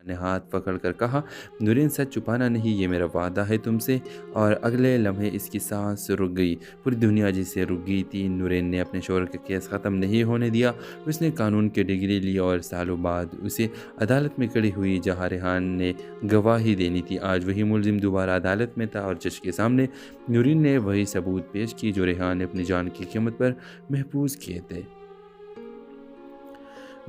ने हाथ पकड़ कर कहा, नूरीन सच छुपाना नहीं, ये मेरा वादा है तुमसे। और अगले लम्हे इसकी सांस रुक गई। पूरी दुनिया जिससे रुक गई थी। नूरीन ने अपने शोहर का केस ख़त्म नहीं होने दिया। उसने कानून की डिग्री ली और सालों बाद उसे अदालत में खड़ी हुई जहाँ रेहान ने गवाही देनी थी। आज वही मुलजिम दोबारा अदालत में था और जज के सामने नूरीन ने वही सबूत पेश की जो रेहान ने अपनी जान की कीमत पर महफूज किए थे।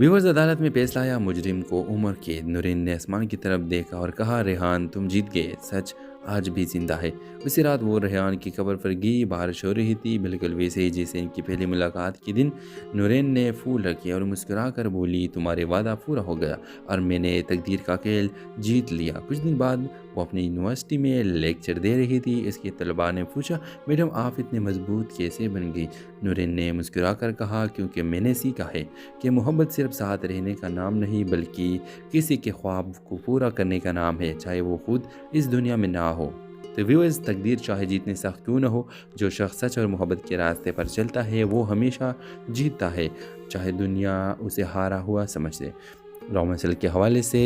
व्यूअर्स, अदालत में फैसला आया, मुजरिम को उम्र कैद। नूरीन ने आसमान की तरफ देखा और कहा, रेहान तुम जीत गए, सच आज भी जिंदा है। उसी रात वो रेहान की कब्र पर गई। बारिश हो रही थी, बिल्कुल वैसे ही जैसे इनकी पहली मुलाकात के दिन। नूरीन ने फूल रखे और मुस्कुरा कर बोली, तुम्हारे वादा पूरा हो गया और मैंने तकदीर का खेल जीत लिया। कुछ दिन बाद वो अपनी यूनिवर्सिटी में लेक्चर दे रही थी। इसके तलबा ने पूछा, मैडम आप इतने मजबूत कैसे बन गई? नूरीन ने मुस्कुरा कर कहा, क्योंकि मैंने सीखा है कि मोहब्बत सिर्फ साथ रहने का नाम नहीं बल्कि किसी के ख्वाब को पूरा करने का नाम है, चाहे वो खुद इस दुनिया में ना हो। तो व्यूअर्स, तकदीर चाहे जितनी सख्त क्यों न हो, जो शख्स सच और मोहब्बत के रास्ते पर चलता है वो हमेशा जीतता है, चाहे दुनिया उसे हारा हुआ समझे। रोमांसल के हवाले से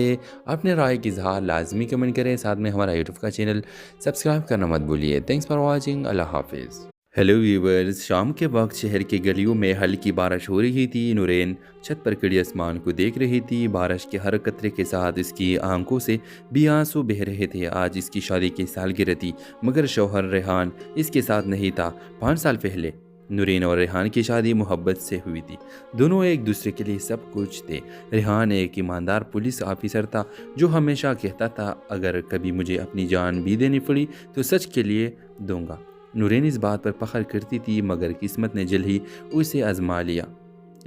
अपने राय की इजहार लाजमी कमेंट करें। साथ में हमारा यूट्यूब का चैनल सब्सक्राइब करना मत भूलिए। Thanks for watching. अल्लाह हाफिज़। हेलो व्यूवर्स, शाम के वक्त शहर की गलियों में हल्की बारिश हो रही थी। नूरीन छत पर खड़ी आसमान को देख रही थी। बारिश के हर कतरे के साथ इसकी आंखों से भी आंसू बह रहे थे। आज इसकी शादी की सालगिरह थी, मगर शौहर रेहान इसके साथ नहीं था। 5 साल पहले नूरीन और रेहान की शादी मोहब्बत से हुई थी। दोनों एक दूसरे के लिए सब कुछ थे। रेहान एक ईमानदार पुलिस ऑफिसर था जो हमेशा कहता था, अगर कभी मुझे अपनी जान भी देनी पड़ी तो सच के लिए दूंगा। नूरीन इस बात पर फख्र करती थी, मगर किस्मत ने जल्द ही उसे आजमा लिया।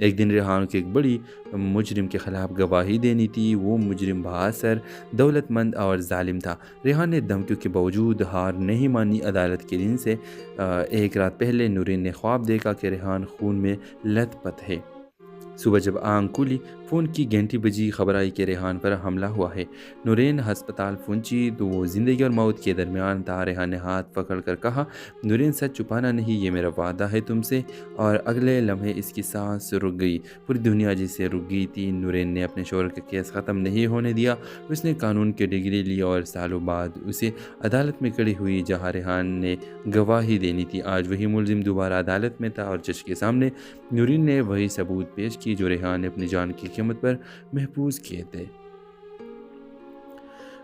एक दिन रेहान को एक बड़ी मुजरिम के खिलाफ गवाही देनी थी। वो मुजरिम बहादुर, दौलतमंद और जालिम था। रेहान ने धमकियों के बावजूद हार नहीं मानी। अदालत के दिन से एक रात पहले नूरीन ने ख्वाब देखा कि रेहान खून में लथपथ है। सुबह जब आंख खुली, फ़ोन की घंटी बजी। खबर आई कि रेहान पर हमला हुआ है। नूरीन हस्पताल पहुंची तो वो ज़िंदगी और मौत के दरमियान था। रेहान ने हाथ पकड़ कर कहा, नूरीन सच छुपाना नहीं, ये मेरा वादा है तुमसे। और अगले लम्हे इसकी सांस रुक गई। पूरी दुनिया जिससे रुक गई थी। नूरीन ने अपने शोहर का केस ख़त्म नहीं होने दिया। उसने कानून की डिग्री ली और सालों बाद उसे अदालत में खड़ी हुई जहाँ रेहान ने गवाही देनी थी। आज वही मुलजिम दोबारा अदालत में था और जज के सामने नूरीन ने वही सबूत पेश की जो रेहान ने अपनी जान की कीमत पर महफूज किए थे।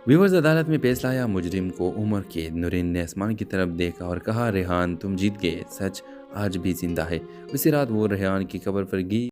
व्यूअर्स, अदालत में फैसला आया, मुजरिम को उम्र कैद। नूरीन ने आसमान की तरफ देखा और कहा, रेहान तुम जीत गए, सच आज भी जिंदा है। उसी रात वो रेहान की कब्र पर गई।